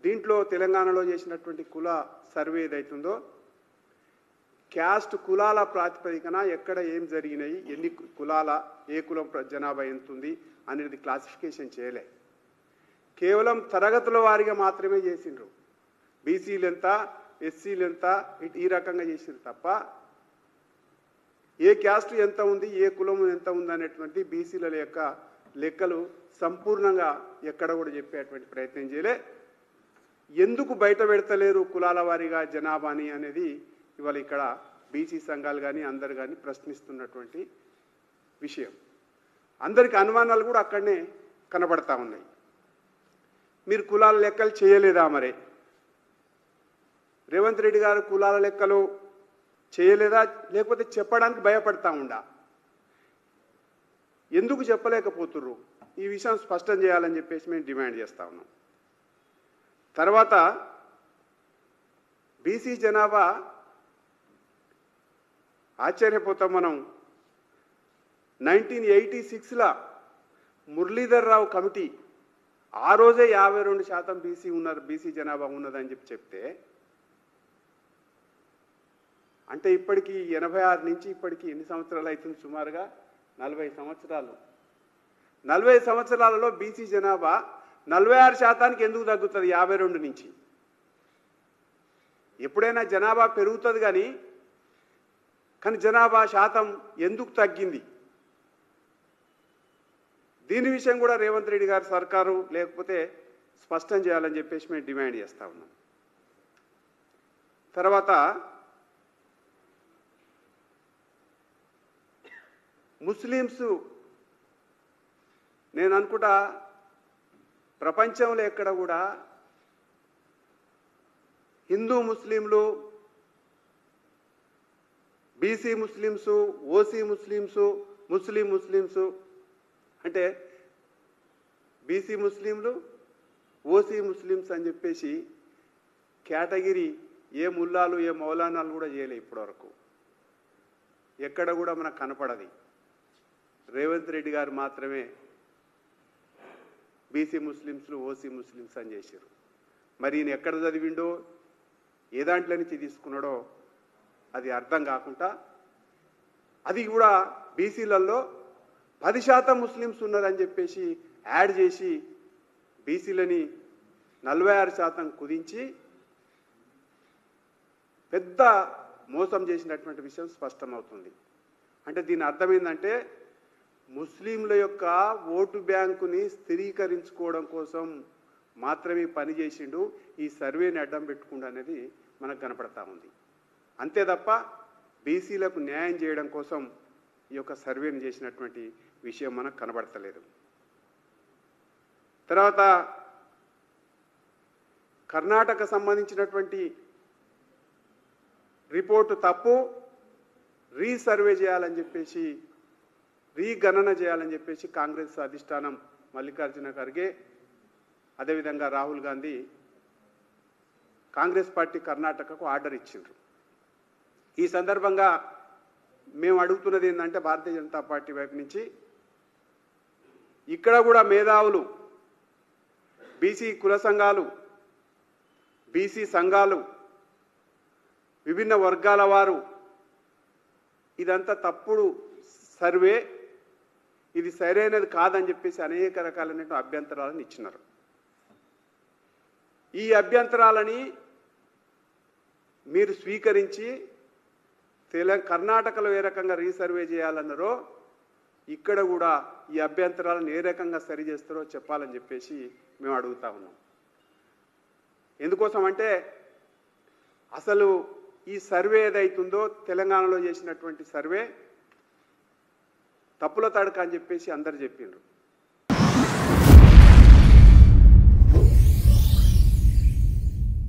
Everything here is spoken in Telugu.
దీంట్లో తెలంగాణలో చేసినటువంటి కుల సర్వే ఏదైతుందో క్యాస్ట్ కులాల ప్రాతిపదికన ఎక్కడ ఏం జరిగినాయి, ఎన్ని కులాల ఏ కులం జనాభా ఎంత ఉంది అనేది క్లాసిఫికేషన్ చేయలే. కేవలం తరగతుల వారీగా మాత్రమే చేసిండ్రు. బీసీలు ఎంత, ఎస్సీలు ఎంత, ఈ రకంగా చేసిండ్రు తప్ప ఏ క్యాస్ట్ ఎంత ఉంది, ఏ కులం ఎంత ఉంది అనేటువంటి బీసీల యొక్క లెక్కలు సంపూర్ణంగా ఎక్కడ కూడా చెప్పేటువంటి ప్రయత్నం చేయలే. ఎందుకు బయట పెడతలేరు కులాల వారీగా జనాభాని అనేది ఇవాళ ఇక్కడ బీసీ సంఘాలు కానీ అందరు కానీ ప్రశ్నిస్తున్నటువంటి విషయం. అందరికి అనుమానాలు కూడా అక్కడనే కనబడతా ఉన్నాయి. మీరు కులాల లెక్కలు చేయలేదా? మరి రేవంత్ రెడ్డి గారు కులాల లెక్కలు చేయలేదా, లేకపోతే చెప్పడానికి భయపడతా ఉండా? ఎందుకు చెప్పలేకపోతుర్రు? ఈ విషయం స్పష్టం చేయాలని చెప్పేసి మేము డిమాండ్ చేస్తా ఉన్నాం. తర్వాత బీసీ జనాభా ఆశ్చర్యపోతాం మనం. 1986లో మురళీధర్ రావు కమిటీ ఆ రోజే 52% బీసీ ఉన్నారు, బీసీ జనాభా ఉన్నదని చెప్తే అంటే ఇప్పటికీ 86 నుంచి ఇప్పటికీ ఎన్ని సంవత్సరాలు అవుతుంది? సుమారుగా 40 సంవత్సరాలు. 40 సంవత్సరాలలో బీసీ జనాభా 46% ఎందుకు తగ్గుతుంది 52 నుంచి? ఎప్పుడైనా జనాభా పెరుగుతుంది కానీ జనాభా శాతం ఎందుకు తగ్గింది? దీని విషయం కూడా రేవంత్ రెడ్డి గారి సర్కారు లేకపోతే స్పష్టం చేయాలని చెప్పేసి మేము డిమాండ్ చేస్తా ఉన్నాం. తర్వాత ముస్లిమ్స్, నేను అనుకుంటా ప్రపంచంలో ఎక్కడ కూడా హిందూ ముస్లింలు, BC Muslims, OC Muslims, Muslims అంటే బీసీ ముస్లింలు, ఓసీ ముస్లిమ్స్ అని చెప్పేసి కేటగిరీ ఏ ముల్లాలు ఏ మౌలానాలు కూడా చేయలే ఇప్పటివరకు. ఎక్కడ కూడా మనకు కనపడది. రేవంత్ రెడ్డి గారు మాత్రమే బీసీ ముస్లిమ్స్లు, ఓసీ ముస్లిమ్స్ అని చేశారు. మరి ఈయన ఎక్కడ చదివిండో, ఏ దాంట్లో నుంచి తీసుకున్నాడో అది అర్థం కాకుండా, అది కూడా బీసీలలో 10% ముస్లిమ్స్ ఉన్నారని చెప్పేసి యాడ్ చేసి బీసీలని 46% కుదించి పెద్ద మోసం చేసినటువంటి విషయం స్పష్టమవుతుంది. అంటే దీని అర్థం ఏంటంటే ముస్లింల యొక్క ఓటు బ్యాంకుని స్థిరీకరించుకోవడం కోసం మాత్రమే పనిచేసిండు, ఈ సర్వేని అడ్డం పెట్టుకుండు అనేది మనకు కనపడతా ఉంది. అంతే తప్ప బీసీలకు న్యాయం చేయడం కోసం ఈ యొక్క సర్వేని చేసినటువంటి విషయం మనకు కనబడతలేదు. తర్వాత కర్ణాటక సంబంధించినటువంటి రిపోర్టు తప్పు, రీసర్వే చేయాలని చెప్పేసి, రీగణన చేయాలని చెప్పేసి కాంగ్రెస్ అధిష్టానం మల్లికార్జున ఖర్గే అదేవిధంగా రాహుల్ గాంధీ కాంగ్రెస్ పార్టీ కర్ణాటకకు ఆర్డర్ ఇచ్చిండ్రు. ఈ సందర్భంగా మేము అడుగుతున్నది ఏంటంటే భారతీయ జనతా పార్టీ వైపు నుంచి ఇక్కడ కూడా మేధావులు, బీసీ కుల సంఘాలు, బీసీ సంఘాలు, విభిన్న వర్గాల వారు ఇదంతా తప్పుడు సర్వే, ఇది సరైనది కాదని చెప్పేసి అనేక రకాలైన అభ్యంతరాలను ఇచ్చినారు. ఈ అభ్యంతరాలని మీరు స్వీకరించి కర్ణాటకలో ఏ రకంగా రీసర్వే చేయాలన్నారో ఇక్కడ కూడా ఈ అభ్యంతరాలను ఏ రకంగా సరి చేస్తారో చెప్పాలని చెప్పేసి మేము అడుగుతా ఉన్నాం. ఎందుకోసం అంటే అసలు ఈ సర్వే ఏదైతుందో తెలంగాణలో చేసినటువంటి సర్వే తప్పుల తడక అని చెప్పేసి అందరు చెప్పిండ్రు.